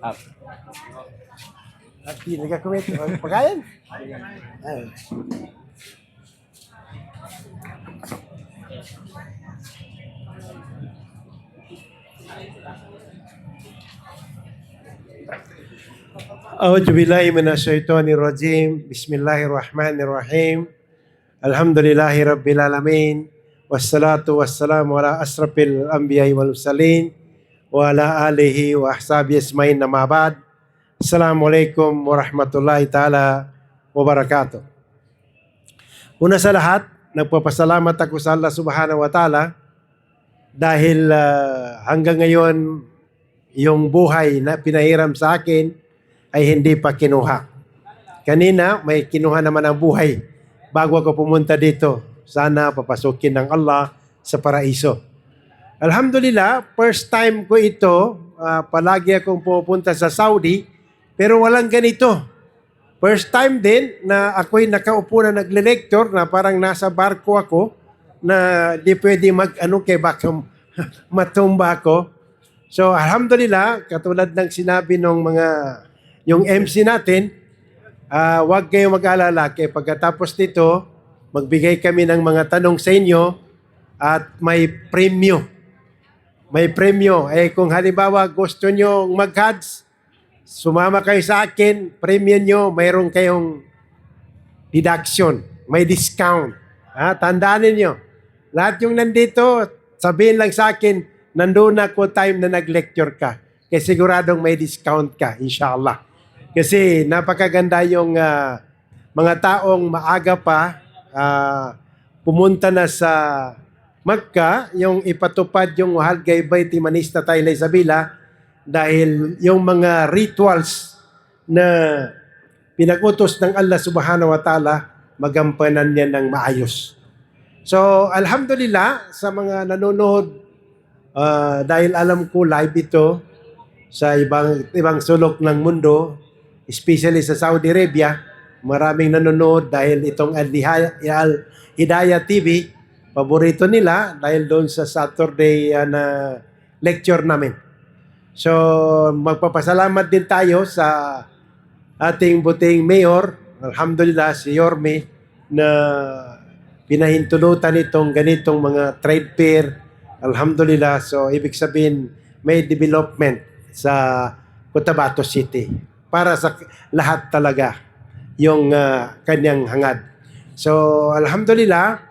Up. At nagkakumit. Pagkain? Ay. A'udzu billahi minasyaitonir rajim. Bismillahirrahmanirrahim. Alhamdulillahi rabbil alamin. Wassalatu wassalamu ala asrafil anbiya'i wal mursalin wa ala alihi wa ahsabihi ajmain amma ba'd. Assalamualaikum warahmatullahi taala wabarakatuh. Una sa lahat, nagpapasalamat ako sa Allah Subhanahu wa Ta'ala dahil hanggang ngayon yung buhay na pinahiram sa akin ay hindi pa kinuha. Kanina may kinuha naman ang buhay bago ako pumunta dito. Sana papasukin ng Allah sa paraiso. Alhamdulillah, first time ko ito. Palagi akong pupunta sa Saudi pero walang ganito. First time din na ako'y nakaupo na nagle-lecture na parang nasa barko ako na di pwede kay baka matumba ako. So alhamdulillah, katulad ng sinabi ng yung MC natin, huwag kayong mag-alala kay pagkatapos nito, magbigay kami ng mga tanong sa inyo at may premyo. May premyo. Kung halimbawa gusto nyo mag-HADS, sumama kayo sa akin, premium nyo, mayroon kayong deduction, may discount. Tandaan ninyo. Lahat yung nandito, sabihin lang sa akin, nandun ako time na nag-lecture ka. Kaya siguradong may discount ka, inshallah. Kasi napakaganda yung mga taong maaga pa pumunta na sa Makkah, yung ipatupad yung Wahal Gaybay Timanista Taylay Sabila, dahil yung mga rituals na pinag-utos ng Allah Subhanahu wa Ta'ala, magampanan niya ng maayos. So, alhamdulillah sa mga nanonood, dahil alam ko live ito sa ibang sulok ng mundo, especially sa Saudi Arabia, maraming nanonood dahil itong Al-Hidayah TV, paborito nila dahil doon sa Saturday na lecture namin. So, magpapasalamat din tayo sa ating buting mayor, alhamdulillah si Yorme, na pinahintulutan itong ganitong mga trade fair. Alhamdulillah, so ibig sabihin may development sa Cotabato City para sa lahat talaga yung kanyang hangad. So, alhamdulillah,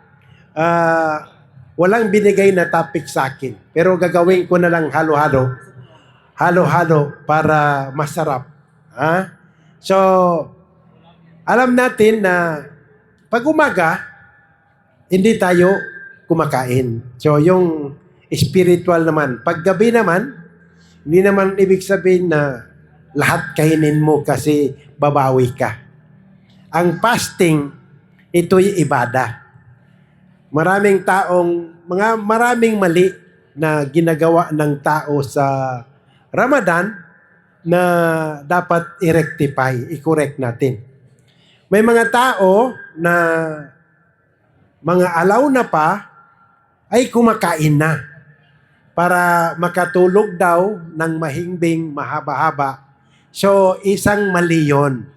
walang binigay na topic sa akin, pero gagawin ko na lang halo-halo para masarap. So, alam natin na pag umaga, hindi tayo kumakain. So, yung spiritual naman. Pag gabi naman, hindi naman ibig sabihin na lahat kainin mo kasi babawi ka. Ang fasting, ito'y ibada. Maraming mali na ginagawa ng tao sa Ramadan na dapat i-rectify, i-correct natin. May mga tao na mga alauna pa ay kumakain na para makatulog daw ng mahimbing mahaba-haba. So, isang mali yun.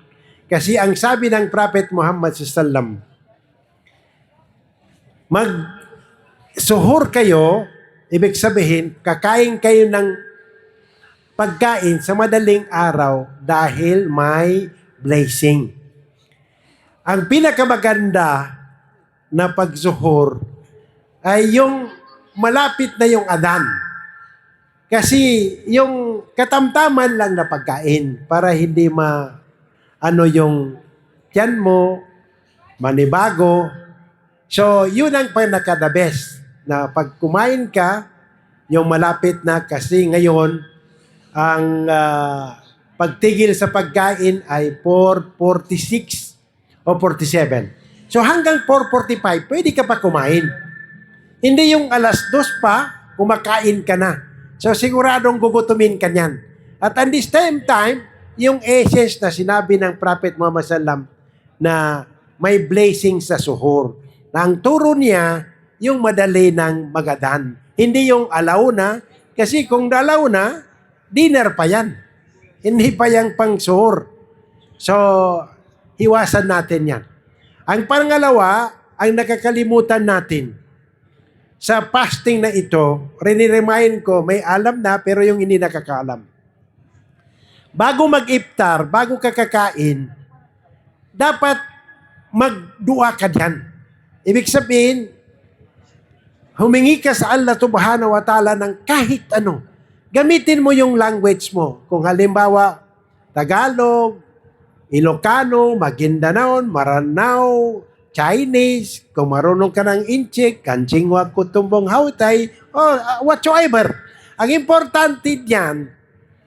Kasi ang sabi ng Prophet Muhammad SAW, mag-suhur kayo, ibig sabihin, kakain kayo ng pagkain sa madaling araw dahil may blessing. Ang pinakamaganda na pagsuhur ay yung malapit na yung adhan. Kasi yung katamtaman lang na pagkain para hindi yung tiyan mo, manibago. So, yun ang pinaka-the best na pag kumain ka, yung malapit na kasi ngayon, ang pagtigil sa pagkain ay 4:46 o 47. So hanggang 4:45, pwede ka pa kumain. Hindi yung 2:00 pa, kumakain ka na. So siguradong gugutumin ka niyan. At at the same time, yung essence na sinabi ng Prophet Muhammad SAW na may blessing sa suhur. Na ang turo niya, yung madali ng magadan. Hindi yung alauna, kasi kung alauna, dinner pa yan. Hindi pa yan pang suhor. So, iwasan natin yan. Ang pangalawa, ang nakakalimutan natin, sa fasting na ito, riniremind ko, may alam na pero yung hindi nakakaalam. Bago mag-iftar, bago ka kakain, dapat magdua ka diyan. Ibig sabihin, humingi ka sa Allah subhanahu wa ta'ala ng kahit ano. Gamitin mo yung language mo. Kung halimbawa, Tagalog, Ilocano, Maguindanao, Maranao, Chinese, kung marunong ka ng Inchik, Kanching wag kutumbong hautay, whatsoever. Ang importante diyan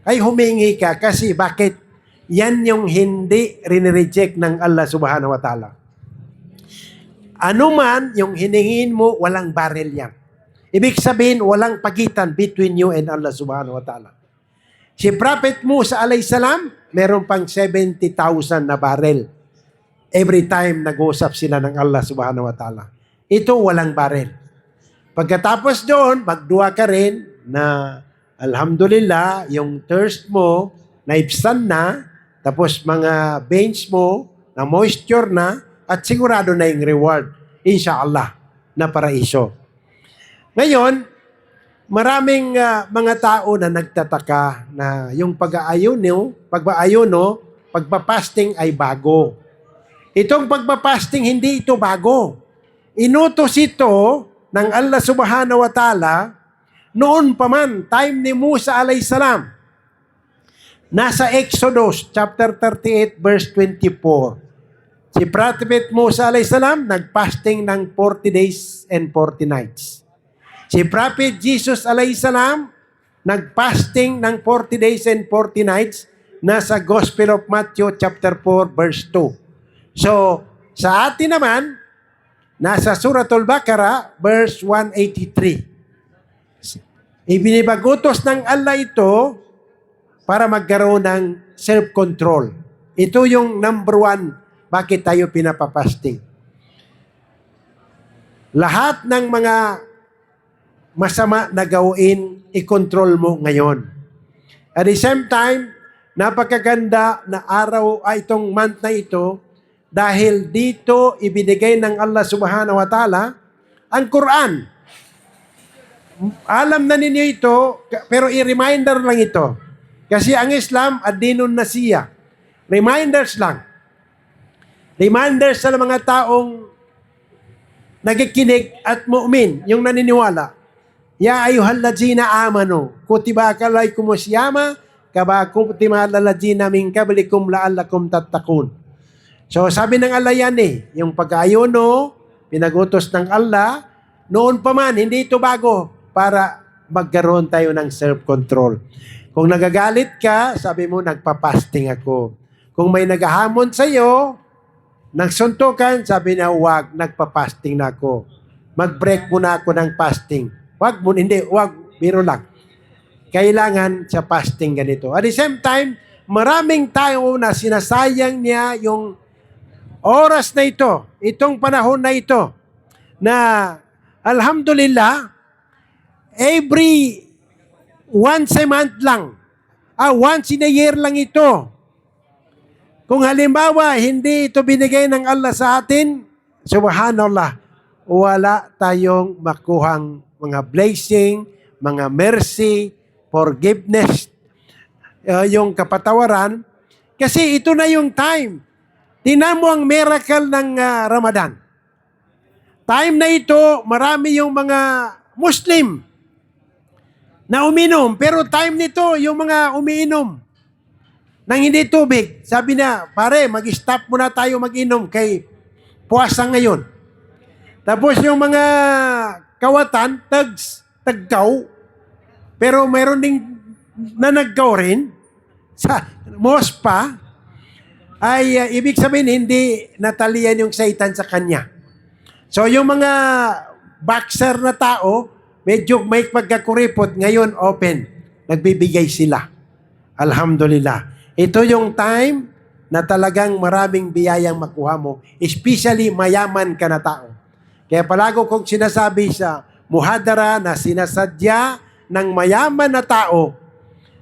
ay humingi ka kasi bakit? Yan yung hindi rinireject ng Allah subhanahu wa ta'ala. Ano man yung hiningin mo, walang barrel yan. Ibig sabihin, walang pagitan between you and Allah subhanahu wa ta'ala. Si Prophet Musa alayhi salam, meron pang 70,000 na barrel. Every time nag-uusap sila ng Allah subhanahu wa ta'ala. Ito walang barrel. Pagkatapos doon, magdua ka rin na alhamdulillah, yung thirst mo, naibsan na, tapos mga veins mo, na moisture na, at sigurado na yung reward, inshallah, na paraiso. Ngayon, maraming mga tao na nagtataka na yung pagpapasting ay bago. Itong pagpapasting, hindi ito bago. Inutos ito ng Allah subhanahu wa ta'ala noon pa man, time ni Musa alayhi salam. Nasa Exodus chapter 38 verse 24. Si Prophet Musa alayhi salam nagpasting ng 40 days and 40 nights. Si Prophet Jesus alayhi salam nagpasting ng 40 days and 40 nights nasa Gospel of Matthew chapter 4 verse 2. So, sa atin naman, nasa Suratul Baqarah verse 183. Ibinibagutos ng Allah ito para magkaroon ng self-control. Ito yung number one, bakit tayo pinapapasting. Lahat ng mga masama na gawin, i-control mo ngayon. At the same time, napakaganda na araw itong month na ito dahil dito ibinigay ng Allah subhanahu wa ta'ala ang Quran. Alam na ninyo ito, pero i-reminder lang ito. Kasi ang Islam, ad-dinun nasiya. Reminders lang. Reminders sa mga taong nagikinig at mu'min, yung naniniwala. Ya ayyuhallazina amanu, kutiba alaykumus siyama, kama kutiba alallazina min qablikum la'allakum tattaqun. So sabi ng Allah yan yung pag-ayuno, pinagutos ng Allah, noon pa man, hindi ito bago, para magkaroon tayo ng self-control. Kung nagagalit ka, sabi mo, nagpa-fasting ako. Kung may naghahamon sa'yo, nagsuntukan, sabi na, wag, nagpa-fasting na ako. Mag-break muna ako ng fasting. Wag, biro lang. Kailangan sa fasting ganito. At the same time, maraming tao na sinasayang niya yung oras na ito, itong panahon na ito, na alhamdulillah, every once a month lang, once in a year lang ito. Kung halimbawa, hindi ito binigay ng Allah sa atin, subhanallah, wala tayong makuhang mga blessing, mga mercy, forgiveness, yung kapatawaran, kasi ito na yung time. Tingnan mo ang miracle ng Ramadan. Time na ito, marami yung mga Muslim na uminom. Pero time nito, yung mga umiinom nang hindi tubig. Sabi na, pare, mag-stop muna tayo mag-inom kay puwasa ngayon. Tapos yung mga kawatan, taggaw, pero mayroon ding nanaggaw rin sa mospa, ay ibig sabihin hindi natalian yung Satan sa kanya. So yung mga boxer na tao, medyo may pagkakuripot, ngayon open. Nagbibigay sila. Alhamdulillah. Ito yung time na talagang maraming biyayang makuha mo, especially mayaman ka na tao. Kaya palago kong sinasabi sa muhadara na sinasadya ng mayaman na tao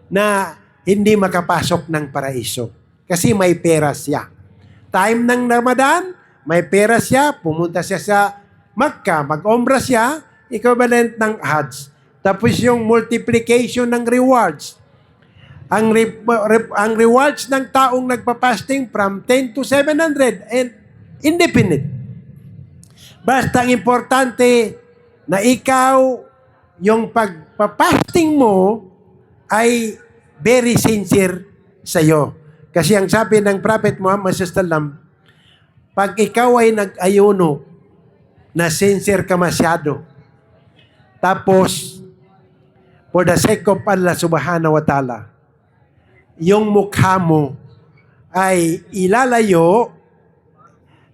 na hindi makapasok ng paraiso. Kasi may pera siya. Time ng Ramadan, may pera siya, pumunta siya sa Makkah, mag-umrah siya, equivalent ng Hajj. Tapos yung multiplication ng rewards. Ang rewards ng taong nagpa-fasting from 10 to 700 and independent. Basta ang importante na ikaw, yung pagpa-fasting mo ay very sincere sa iyo. Kasi ang sabi ng Prophet Muhammad sallallahu, pag ikaw ay nag-ayuno, na sincere ka masyado, tapos, for the sake of Allah subhanahu wa ta'ala, yung mukha mo ay ilalayo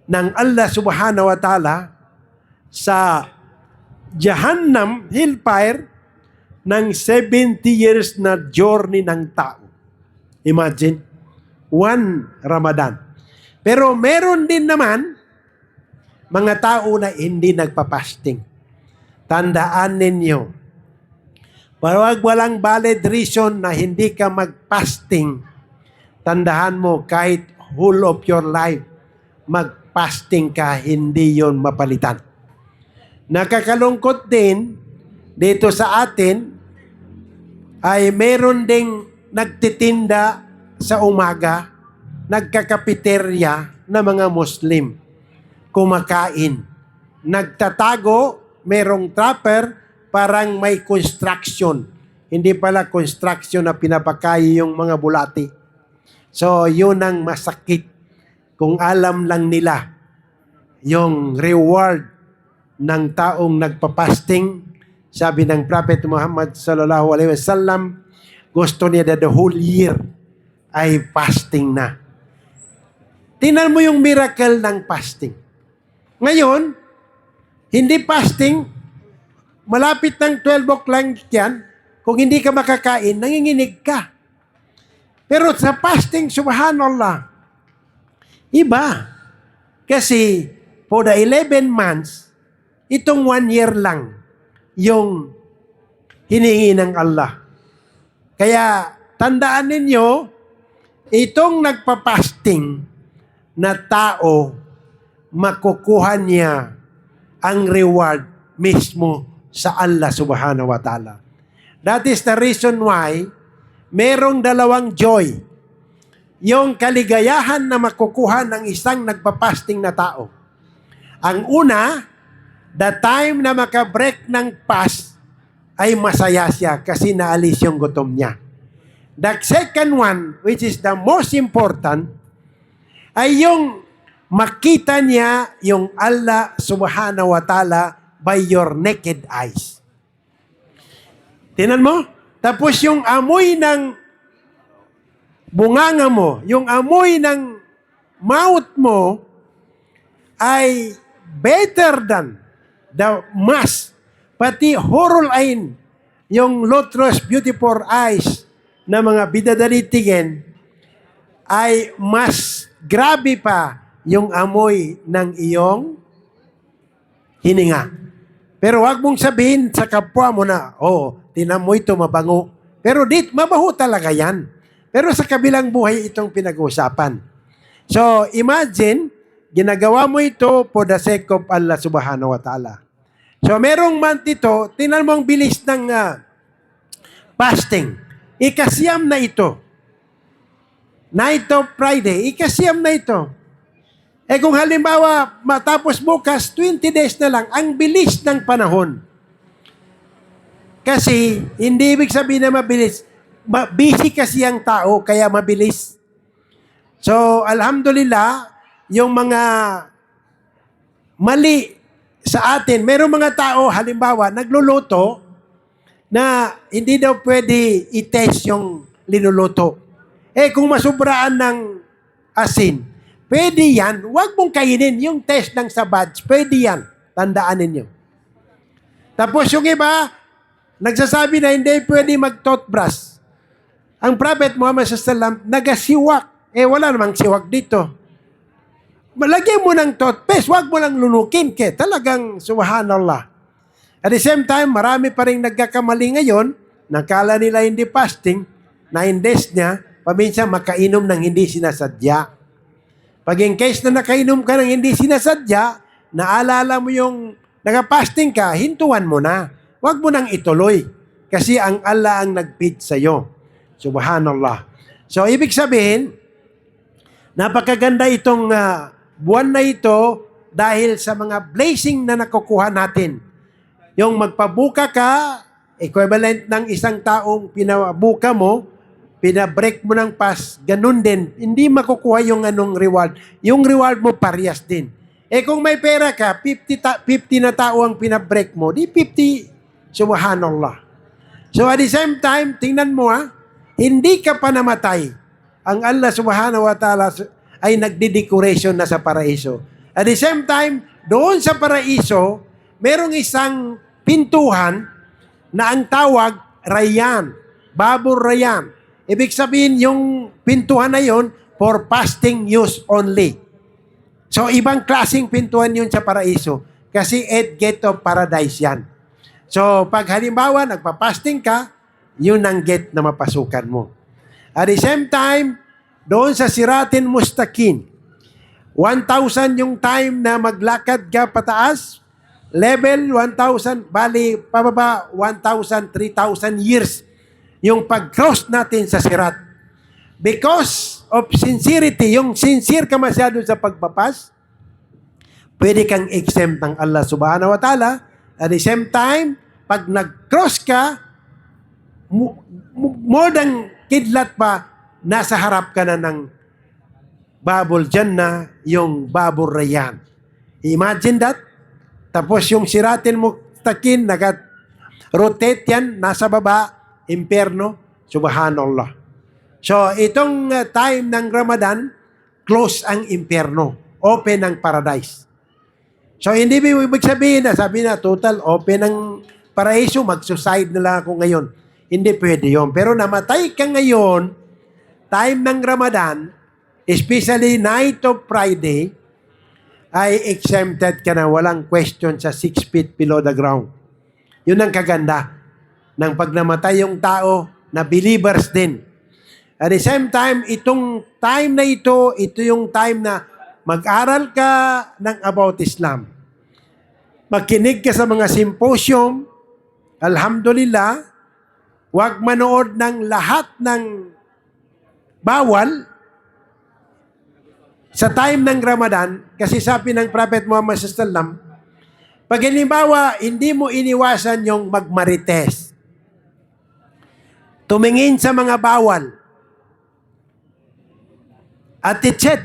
ng Allah subhanahu wa ta'ala sa Jahannam, hellfire, ng 70 years na journey ng tao. Imagine, one Ramadan. Pero meron din naman mga tao na hindi nagpa-fasting. Tandaan ninyo, pag walang valid reason na hindi ka mag-fasting, tandahan mo kahit whole of your life, mag-fasting ka, hindi yon mapalitan. Nakakalungkot din, dito sa atin, ay meron ding nagtitinda sa umaga, nagkakapiterya na mga Muslim, kumakain. Nagtatago, merong trapper, parang may construction. Hindi pala construction na pinapakain yung mga bulati. So, yun ang masakit. Kung alam lang nila yung reward ng taong nagpa-fasting, sabi ng Prophet Muhammad sallallahu alaihi wasallam, gusto niya na the whole year ay fasting na. Tingnan mo yung miracle ng fasting. Ngayon, hindi fasting, malapit ng 12 o'clock yan, kung hindi ka makakain, nanginginig ka. Pero sa fasting, subhanallah, iba. Kasi for the 11 months, itong 1 year lang yung hiningi ng Allah. Kaya tandaan ninyo, itong nagpa-fasting na tao, makukuha niya ang reward mismo sa Allah subhanahu wa ta'ala. That is the reason why merong dalawang joy. Yung kaligayahan na makukuha ng isang nagpa-fasting na tao. Ang una, the time na makabreak ng fast ay masaya siya kasi naalis yung gutom niya. The second one, which is the most important, ay yung makita niya yung Allah subhanahu wa ta'ala by your naked eyes. Tinan mo? Tapos yung amoy ng bunganga mo, yung amoy ng mouth mo ay better than the mask. Pati hurul ain, yung lustrous beautiful eyes na mga bidadalitigen ay mas grabe pa yung amoy ng iyong hininga. Pero wag mong sabihin sa kapwa mo na, tinan mo ito mabango. Pero mabaho talaga yan. Pero sa kabilang buhay itong pinag-uusapan. So, imagine, ginagawa mo ito for the sake of Allah subhanahu wa ta'ala. So, merong month ito, tinan mo ang bilis ng fasting. Ikasyam na ito. Night of Friday, ikasyam na ito. Kung halimbawa, matapos bukas, 20 days na lang, ang bilis ng panahon. Kasi, hindi ibig sabihin na mabilis. Busy kasi ang tao, kaya mabilis. So, alhamdulillah, yung mga mali sa atin, merong mga tao, halimbawa, nagluluto na hindi daw pwede i-test yung linuluto. Kung masubraan ng asin, pwede yan. Huwag mong kainin yung test ng sabads. Pwede yan. Tandaan ninyo. Tapos yung iba, nagsasabi na hindi pwede mag-toothbrush. Ang Prophet Muhammad sallallahu nagasiwak. Wala namang siwak dito. Malagyan mo ng toothpaste, huwag mo lang lunukin. Talagang subhanallah. At the same time, marami pa rin nagkakamali ngayon, nakala nila hindi fasting, 9 days niya, paminsan makainom ng hindi sinasadya. Pag in case na nakainom ka ng hindi sinasadya, naalala mo yung nagapasting ka, hintuan mo na. Huwag mo nang ituloy. Kasi ang Allah ang nag-feed sa'yo. Subhanallah. So, ibig sabihin, napakaganda itong buwan na ito dahil sa mga blessing na nakukuha natin. Yung magpabuka ka, equivalent ng isang taong pinabuka mo, pinabreak mo ng pass, ganun din. Hindi makukuha yung anong reward. Yung reward mo parehas din. Kung may pera ka, 50 na tao ang pinabreak mo, di 50, subhanallah. So at the same time, tingnan mo hindi ka pa namatay. Ang Allah subhanahu wa ta'ala ay nagdi-decoration na sa paraiso. At the same time, doon sa paraiso, merong isang pintuhan na ang tawag Rayyan, Babur Rayyan. Ibig sabihin, yung pintuhan na yon for fasting use only. So, ibang klaseng pintuhan yun sa paraiso. Kasi 8 gate of paradise yan. So, pag halimbawa, nagpa-fasting ka, yun ang gate na mapasukan mo. At the same time, doon sa Siratin Mustaqim, 1,000 yung time na maglakad ka pataas, level 1,000, bali, pababa 1,000, 3,000 years yung pag-cross natin sa Sirat. Because of sincerity, yung sincere ka masyado sa pagpapas, pwede kang exempt ng Allah subhanahu wa ta'ala. At the same time, pag nag-cross ka, more than kidlat pa, nasa harap ka na ng Babul Jannah, yung Babur Rayyan. Imagine that. Tapos yung Siratin Mustaqim, nag-rotate yan, nasa baba, impyerno, subhanallah. So, itong time ng Ramadan, close ang impyerno, open ang paradise. So, hindi ibig sabihin na, sabi na, total, open ang paraiso, mag-suicide na lang ako ngayon. Hindi pwede yun. Pero namatay ka ngayon, time ng Ramadan, especially night of Friday, ay exempted ka na, walang question sa 6 feet below the ground. Yun ang kaganda ng pag namatay yung tao na believers din. At the same time, itong time na ito yung time na mag-aral ka ng about Islam. Magkinig ka sa mga symposium, alhamdulillah, huwag manood ng lahat ng bawal sa time ng Ramadan, kasi sabi ng Prophet Muhammad SAW, pag halimbawa, hindi mo iniwasan yung magmarites, tumingin sa mga bawal, at etc.,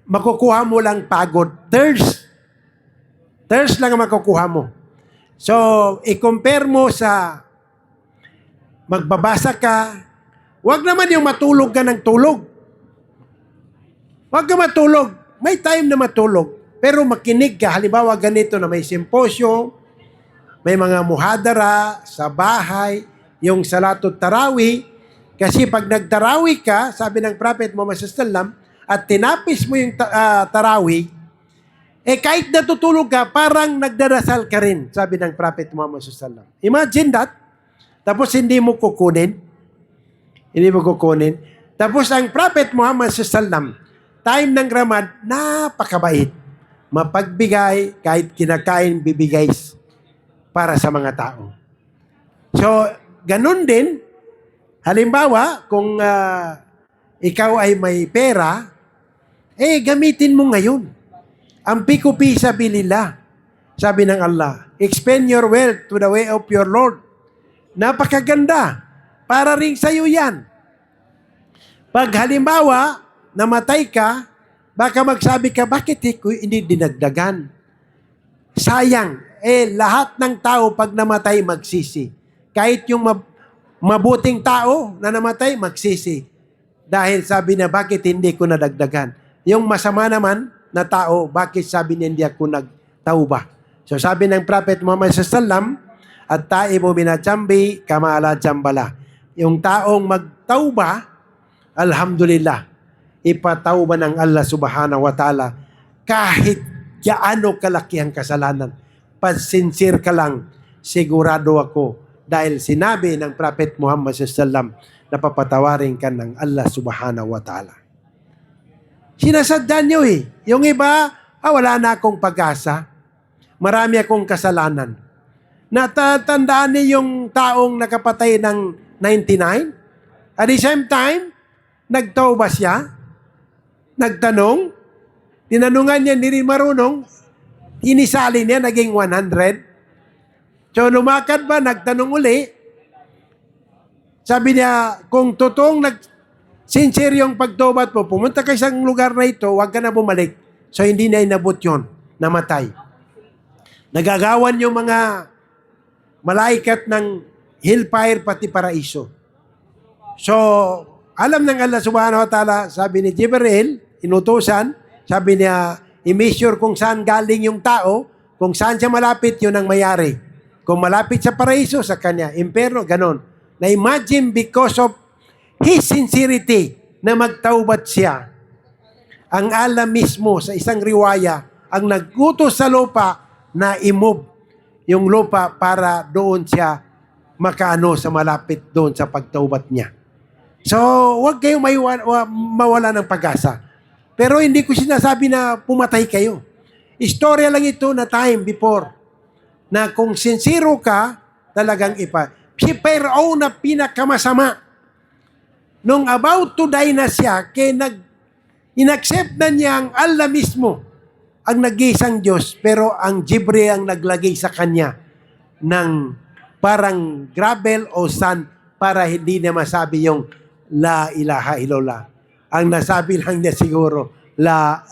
makukuha mo lang pagod. Thirst lang ang makukuha mo. So, i-compare mo sa magbabasa ka, wag naman yung matulog ka ng tulog. Wag ka matulog. May time na matulog. Pero makinig ka. Halimbawa ganito na may simposyo, may mga muhadara sa bahay, yung salatul tarawih. Kasi pag nagtarawih ka, sabi ng Prophet Muhammad SAW, at tinapis mo yung tarawih, kahit natutulog ka, parang nagdarasal ka rin, sabi ng Prophet Muhammad SAW. Imagine that. Tapos hindi mo kukunin. Hindi mo kukunin. Tapos ang Prophet Muhammad SAW, time ng Ramadan, napakabait. Mapagbigay, kahit kinakain, bibigay para sa mga tao. So, ganun din, halimbawa, kung ikaw ay may pera, gamitin mo ngayon. Ang pikupi sa bilila, sabi ng Allah, expend your wealth to the way of your Lord. Napakaganda. Para rin sa'yo yan. Pag halimbawa, namatay ka, baka magsabi ka, bakit hindi dinagdagan? Sayang. Lahat ng tao pag namatay, magsisi. Kahit yung mabuting tao na namatay, magsisi. Dahil sabi na, bakit hindi ko nadagdagan? Yung masama naman na tao, bakit sabi niya hindi ako nagtauba? So sabi ng Prophet Muhammad SAW, at taibo minachambi, kamala chambala. Yung taong magtauba, alhamdulillah, ipatauba ng Allah subhanahu wa ta'ala kahit gaano kalaki ang kasalanan. Pag-sincere ka lang, sigurado ako, dahil sinabi ng Prophet Muhammad SAW, na papatawarin ka ng Allah subhanahu wa ta'ala. Sinasadya nyo eh. Yung iba, wala na akong pag-asa. Marami akong kasalanan. Natatandaan niyo yung taong nakapatay ng 99? At the same time, nagtauba siya, nagtanong, tinanungan niya, hindi rin marunong, inisali niya, naging 100. So, lumakad ba, nagtanong uli, sabi niya, kung totoong sincere yung pagtobat mo, pumunta ka sa lugar na ito, huwag ka na bumalik. So, hindi na inabot yun, namatay. Nagagawan yung mga malaikat ng hellfire pati paraiso. So, alam ng Allah subhanahu wa ta'ala, sabi ni Jibril, inutusan, sabi niya, i-measure kung saan galing yung tao, kung saan siya malapit, yun ang mayari. Kung malapit sa paraiso, sa kanya. Imperno, ganon. Na-imagine because of his sincerity na magtaubat siya. Ang Allah mismo sa isang riwaya, ang naggutos sa lupa na i-move yung lupa para doon siya makaano sa malapit doon sa pagtaubat niya. So, huwag kayong mawala ng pag-asa. Pero hindi ko sinasabi na pumatay kayo. Istorya lang ito na time before na kung sincero ka, talagang si Pharaoh na pinakamasama. Nung about to die na siya, inaccept na niya ang Allah mismo, ang nag-iisang Diyos, pero ang Jibril ang naglagay sa kanya ng parang gravel o sand para hindi na masabi yung La ilaha illallah. Ang nasabi lang niya siguro, la,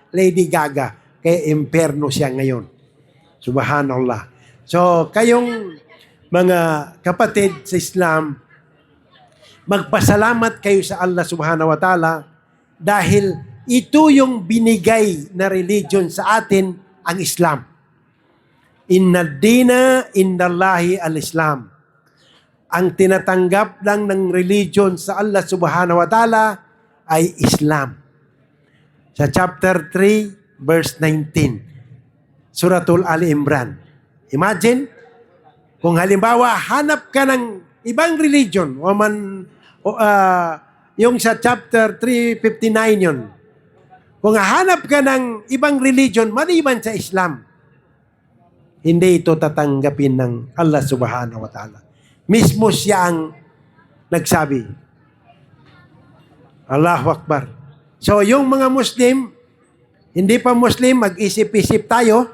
Lady Gaga. Kaya imperno siya ngayon. Subhanallah. So, kayong mga kapatid sa Islam, magpasalamat kayo sa Allah subhanahu wa ta'ala dahil ito yung binigay na religion sa atin, ang Islam. Inna dina indallahi al-Islam. Ang tinatanggap lang ng religion sa Allah subhanahu wa ta'ala ay Islam. Sa chapter 3, verse 19, Suratul Ali Imran. Imagine, kung halimbawa, hanap ka ng ibang religion, yung sa chapter 359 yun, kung hanap ka ng ibang religion, maliban sa Islam, hindi ito tatanggapin ng Allah subhanahu wa ta'ala. Mismo siya ang nagsabi. Allahu Akbar. So, yung mga Muslim, hindi pa Muslim, mag-isip-isip tayo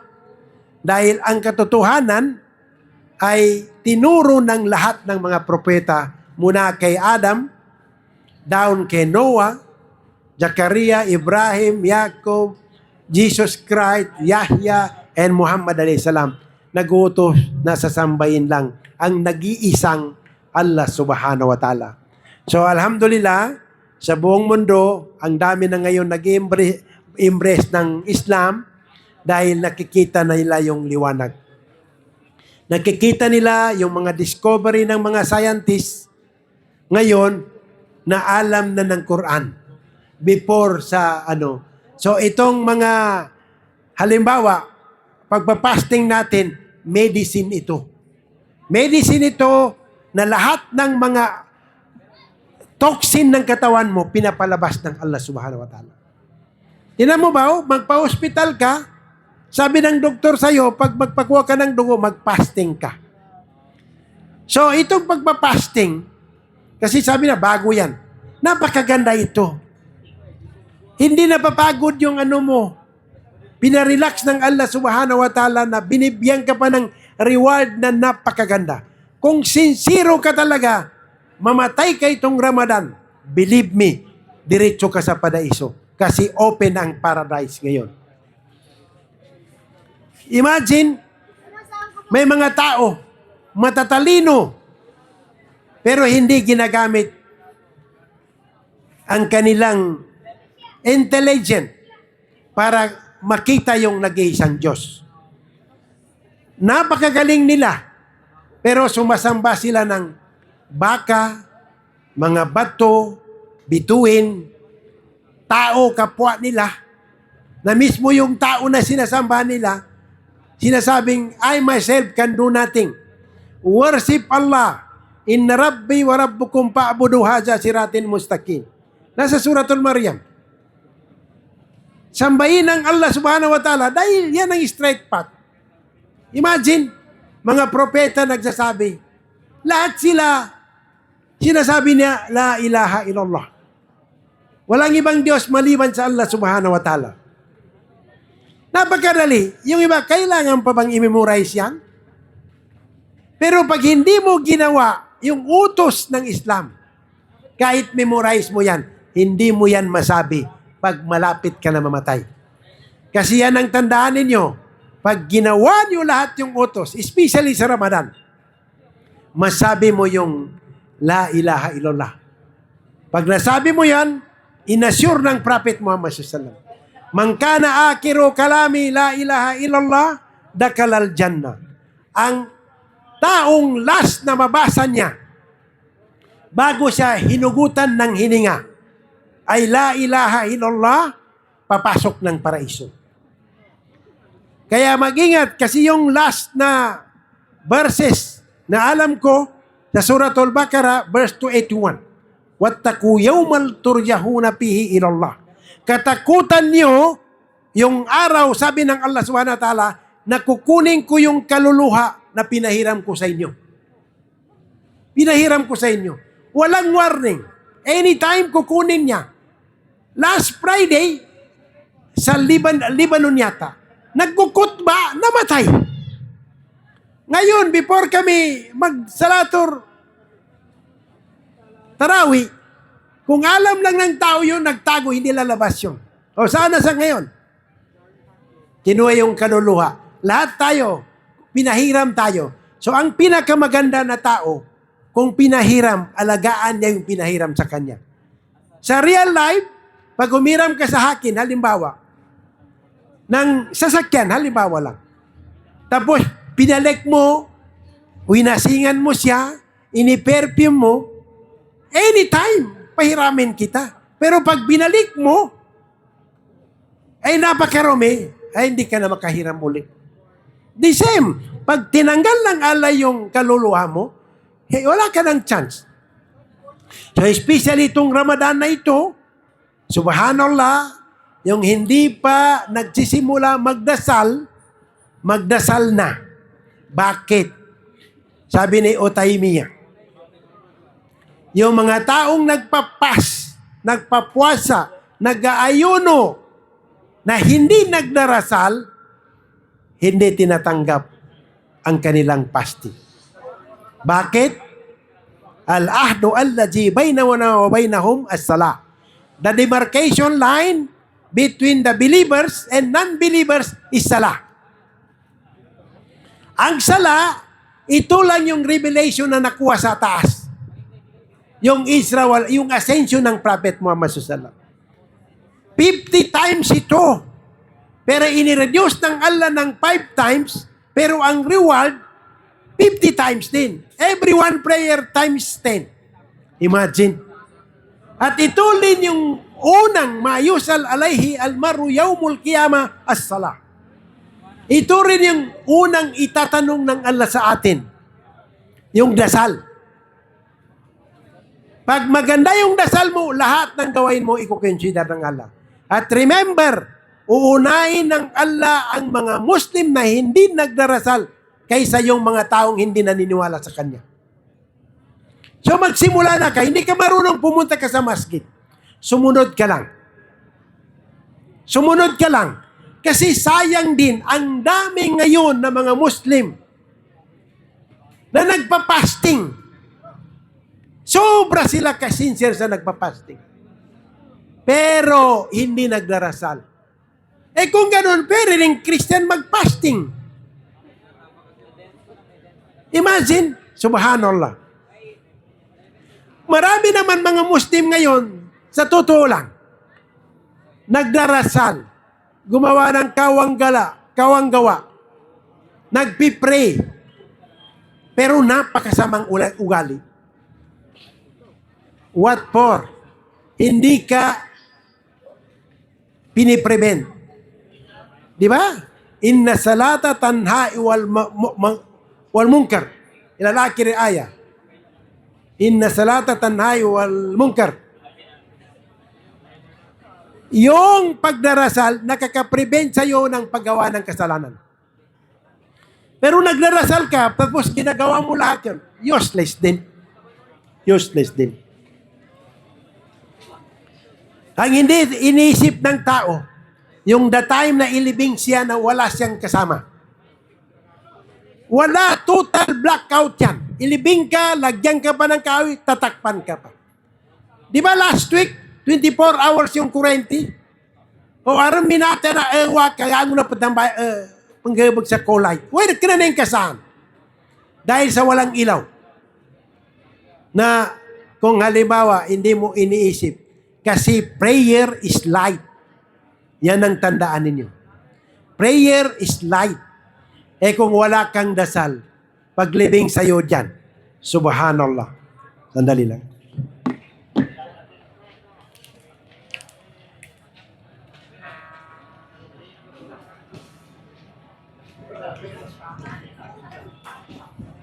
dahil ang katotohanan ay tinuro ng lahat ng mga propeta mula kay Adam, down kay Noah, Zakaria, Ibrahim, Jacob, Jesus Christ, Yahya, and Muhammad a.s. Nag-utos na sasambahin lang ang nag-iisang Allah subhanahu wa ta'ala. So, alhamdulillah, sa buong mundo, ang dami na ngayon nag-embrace ng Islam dahil nakikita na nila yung liwanag. Nakikita nila yung mga discovery ng mga scientists ngayon na alam na ng Quran before sa So, itong mga halimbawa, pagpapasting natin, medicine ito. Medicine ito na lahat ng mga toxin ng katawan mo, pinapalabas ng Allah subhanahu wa ta'ala. Tinan mo ba, magpa-hospital ka, sabi ng doktor sa'yo, pag magpakuha ka ng dugo, mag-fasting ka. So, itong pagpapasting, kasi sabi na, bago yan. Napakaganda ito. Hindi napapagod yung mo. Pinarelax ng Allah subhanahu wa ta'ala na binibigyan ka pa ng reward na napakaganda. Kung sincero ka talaga, mamatay ka itong Ramadan, believe me, diretso ka sa paraiso. Kasi open ang paradise ngayon. Imagine, may mga tao, matatalino, pero hindi ginagamit ang kanilang intelligent para makita yung nag-iisang Diyos. Napakagaling nila, pero sumasamba sila ng baka, mga bato, bituin, tao, kapwa nila, na mismo yung tao na sinasamba nila, sinasabing, I myself can do nothing. Worship Allah. Inna Rabbi wa Rabbukum fa'budu hadza siratin mustaqim. Nasa suratul Maryam. Sambahin ang Allah subhanahu wa ta'ala dahil yan ang straight path. Imagine, mga propeta nagsasabi, lahat sila, sinasabi niya, la ilaha illallah. Walang ibang Diyos maliban sa Allah subhanahu wa ta'ala. Napakadali. Yung iba, kailangan pa bang i-memorize yan? Pero pag hindi mo ginawa yung utos ng Islam, kahit memorize mo yan, hindi mo yan masabi pag malapit ka na mamatay. Kasi yan ang tandaan ninyo. Pag ginawa nyo lahat yung utos, especially sa Ramadan, masabi mo yung la ilaha illallah. Pag nasabi mo yan, inassure ng Prophet Muhammad SAW. Man kana akiru kalami la ilaha illallah, dakalal jannah. Ang taong last na mabasa niya, bago siya hinugutan ng hininga, ay la ilaha illallah, papasok ng paraiso. Kaya mag-ingat kasi yung last na verses na alam ko sa Suratul Baqarah, verse 281. Wattaqu yawmal turjahuna fihi ilallah. Katakutan niyo yung araw, sabi ng Allah subhanahu wa ta'ala, na kukunin ko yung kaluluha na pinahiram ko sa inyo. Pinahiram ko sa inyo. Walang warning. Anytime kukunin niya. Last Friday, sa Lebanon yata, nagkukutba, namatay. Ngayon, before kami magsalator Tarawi, kung alam lang ng tao yun, nagtago, hindi lalabas yun. O sana sa ngayon? Kinuha yung kaluluha. Lahat tayo, pinahiram tayo. So ang pinakamaganda na tao, kung pinahiram, alagaan niya yung pinahiram sa kanya. Sa real life, pag umiram ka sa akin, halimbawa, ng sasakyan, halimbawa lang. Tapos, pinalik mo, winasingan mo siya, ini-perfume mo, anytime, pahiramin kita. Pero pag binalik mo, ay napakarami, ay hindi ka na makahiram ulit. The same, pag tinanggal ng Allah yung kaluluwa mo, hey, wala ka ng chance. So especially itong Ramadan na ito, subhanallah, yung hindi pa nagsisimula magdasal, magdasal na. Bakit? Sabi ni Utaymiyah, yung mga taong nagpapas, nagpapuasa, nag-aayuno, na hindi nagdarasal, hindi tinatanggap ang kanilang fasting. Bakit? Al-ahdu allazi bainana wa bainahum as-salah. The demarcation line between the believers and non-believers is salah. Ang sala, ito lang yung revelation na nakuha sa taas. Yung Israel, yung ascension ng Prophet Muhammad SAW. 50 times ito. Pero inireduce ng Allah ng 5 times, pero ang reward, 50 times din. Every one prayer times 10. Imagine. At ito din yung unang mayusal alayhi almaru yawmul qiyamah as-salah. Ito rin yung unang itatanong ng Allah sa atin. Yung dasal. Pag maganda yung dasal mo, lahat ng gawain mo, i-consider ng Allah. At remember, uunahin ng Allah ang mga Muslim na hindi nagdarasal kaysa yung mga taong hindi naniniwala sa Kanya. So magsimula na ka, hindi ka marunong pumunta ka sa masjid. Sumunod ka lang. Sumunod ka lang. Kasi sayang din, ang dami ngayon na mga Muslim na nagpa-fasting. Sobra sila ka-sincere sa nagpa-fasting. Pero hindi nagdarasal. Eh kung ganun, pwede rin Christian mag-fasting. Imagine, subhanallah. Marami naman mga Muslim ngayon, sa totoo lang, nagdarasal, gumawa ng kawanggawa, nagpipray, pero napakasamang ugali. What for? Hindi ka piniprevent. Di ba? Inna salata tanha wal munkar. Ila akhir ayah. Inna salata tanhay wal munkar. Yung pagdarasal, nakaka-prevent sa'yo ng paggawa ng kasalanan. Pero nagdarasal ka, tapos ginagawa mo lahat yun, useless din. Useless din. Ang hindi iniisip ng tao, yung the time na ilibing siya na wala siyang kasama. Wala, total blackout yan. Ilibing ka, lagyan ka pa ng kahoy, tatakpan ka pa. Di ba last week, 24 hours yung kurente? O aram minata na ewa, kaya ano na patambay, panggabag sa kulay. Wala ka na yung kasaan. Dahil sa walang ilaw. Na kung halimbawa, hindi mo iniisip, kasi prayer is light. Yan ang tandaan ninyo. Prayer is light. Eh kung wala kang dasal, paglibing sa'yo dyan, subhanallah. Sandali lang.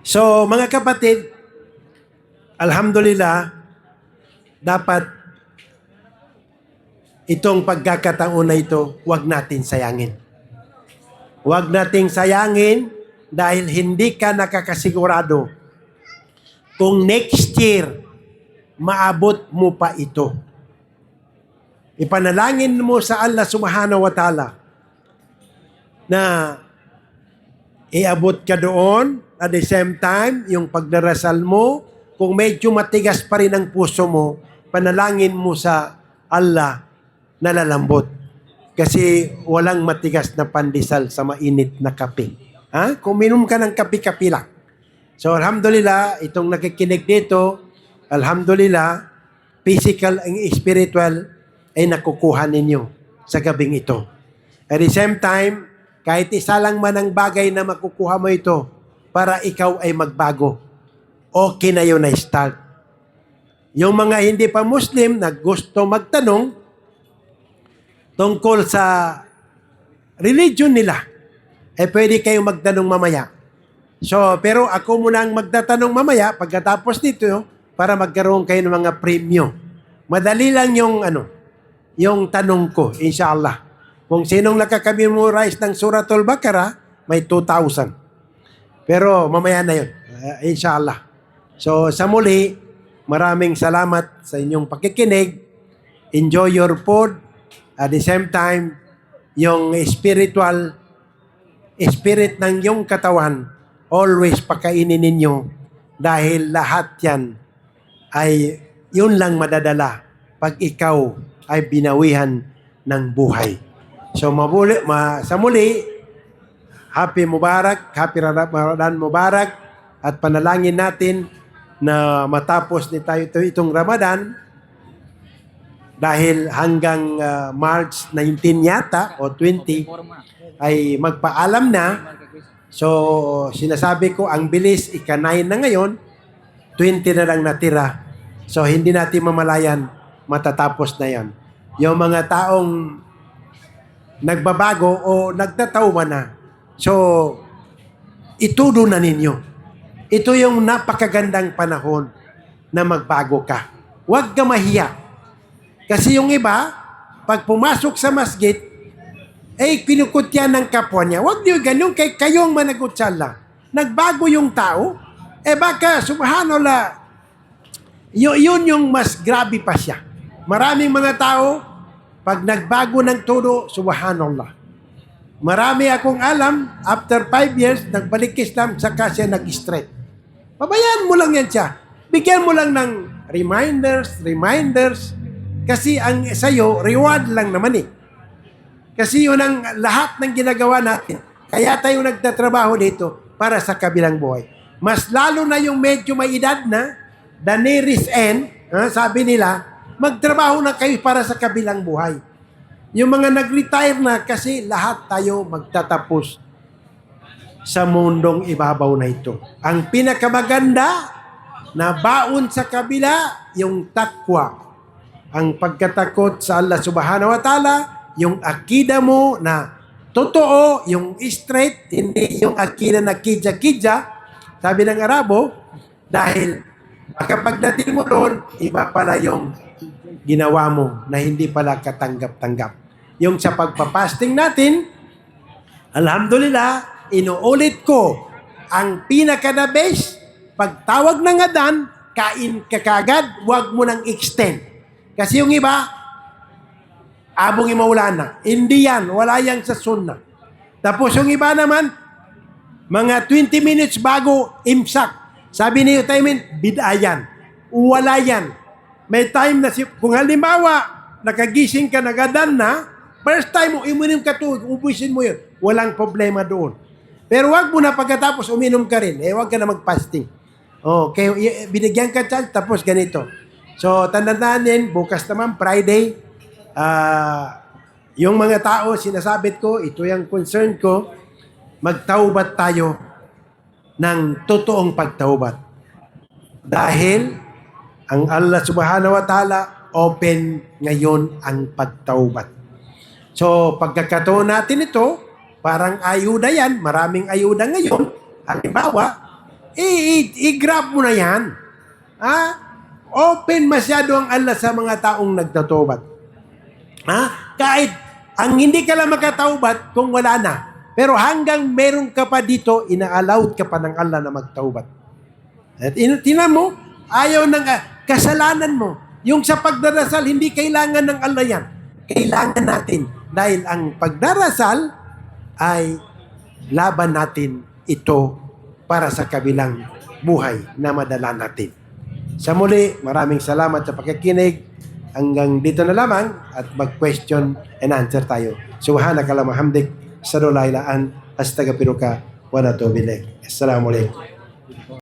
So, mga kapatid, alhamdulillah, dapat itong pagkakataon na ito, huwag natin sayangin. Huwag nating sayangin dahil hindi ka nakakasigurado kung next year, maabot mo pa ito. Ipanalangin mo sa Allah subhanahu wa ta'ala na iabot ka doon. At the same time, yung pagdarasal mo, kung medyo matigas pa rin ang puso mo, panalangin mo sa Allah na lalambot. Kasi walang matigas na pandesal sa mainit na kape. Ha? Kung minum ka ng kape-kape lang. So alhamdulillah, itong nakikinig dito, alhamdulillah, physical and spiritual ay nakukuha ninyo sa gabing ito. At the same time, kahit isa lang man ang bagay na makukuha mo ito, para ikaw ay magbago. Okay na yun na start. Yung mga hindi pa Muslim na gusto magtanong tungkol sa religion nila, eh pwede kayong magtanong mamaya. So, pero ako muna ang magtatanong mamaya pagkatapos nito para magkaroon kayo ng mga premyo. Madali lang yung tanong ko, inshallah. Kung sinong nakaka-memorize ng Suratul Baqarah, may 2,000. Pero mamaya na yun, inshallah. So sa muli, maraming salamat sa inyong pakikinig. Enjoy your food. At the same time, yung spiritual spirit ng yung katawan, always pakainin ninyo dahil lahat yan ay yun lang madadala pag ikaw ay binawihan ng buhay. So sa muli, Happy Mubarak, Happy Ramadan Mubarak, at panalangin natin na matapos itong Ramadan dahil hanggang March 19 yata o 20 ay magpaalam na. So sinasabi ko, ang bilis, ika-9 na ngayon, 20 na lang natira. So hindi natin mamalayan, matatapos na yan. Yung mga taong nagbabago o nagtatauma na, so, itudo na ninyo. Ito yung napakagandang panahon na magbago ka. Huwag ka mahiya. Kasi yung iba, pag pumasok sa masjid, kinukutya ng kapwa niya. Huwag niyo ganun, kayong managutsala. Nagbago yung tao, baka, subhanallah, yun yung mas grabe pa siya. Maraming mga tao, pag nagbago ng todo, subhanallah. Marami akong alam, after 5 years, nagbalik Islam, saka siya nag-straight. Pabayaan mo lang yan siya. Bigyan mo lang ng reminders, kasi ang sa'yo, reward lang naman eh. Kasi yun ang lahat ng ginagawa natin. Kaya tayo nagtatrabaho dito para sa kabilang buhay. Mas lalo na yung medyo may edad na, the nearest end, sabi nila, magtrabaho na kayo para sa kabilang buhay. Yung mga nag-retire na kasi lahat tayo magtatapos sa mundong ibabaw na ito. Ang pinakamaganda na baon sa kabila, yung takwa. Ang pagkatakot sa Allah subhanahu wa ta'ala, yung akida mo na totoo, yung straight, hindi yung akida na kidya-kidya, sabi ng Arabo, dahil Baka pagdating mo doon, iba pala yung ginawa mo na hindi pala katanggap-tanggap. Yung sa pagpapasting natin, alhamdulillah, inuulit ko, ang pinaka-the best, pagtawag ng adan, kain ka kagad, huwag mo nang extend. Kasi yung iba, abong imaulan na. Hindi yan, wala yan sa sunnah. Tapos yung iba naman, mga 20 minutes bago imsak. Sabi ni Utaymin, bid'a yan. Wala yan. May time na, kung halimbawa, nakagising ka, nagadan na, first time mo, uminom ka tubig, ubusin mo yun. Walang problema doon. Pero wag mo na pagkatapos uminom ka rin. Wag ka na mag-fasting. Okay, binigyan ka chance, tapos ganito. So, tandaan din, bukas naman, Friday, yung mga tao, sinasabit ko, ito yung concern ko, magtaubat tayo ng totoong pagtaubat. Dahil, ang Allah subhanahu wa ta'ala, open ngayon ang pagtaubat. So, pagkakataon natin ito, parang ayuda yan, maraming ayuda ngayon. Halimbawa, i-grab mo na yan. Open masyado ang Allah sa mga taong nagtatobat. Kahit ang hindi ka lang makataubat kung wala na. Pero hanggang meron ka pa dito, ina-allowed ka pa ng Allah na magtaubat. At tinan mo, ayaw ng kasalanan mo. Yung sa pagdarasal, hindi kailangan ng Allah yan. Kailangan natin. Dahil ang pagdarasal ay laban natin ito para sa kabilang buhay na madala natin. Sa muli, maraming salamat sa pakikinig. Hanggang dito na lamang at mag-question and answer tayo. Subhanakallahumma hamdik, asyhadu an la ilaha illa anta, astaghfiruka wa atubu ilaik. Assalamualaikum.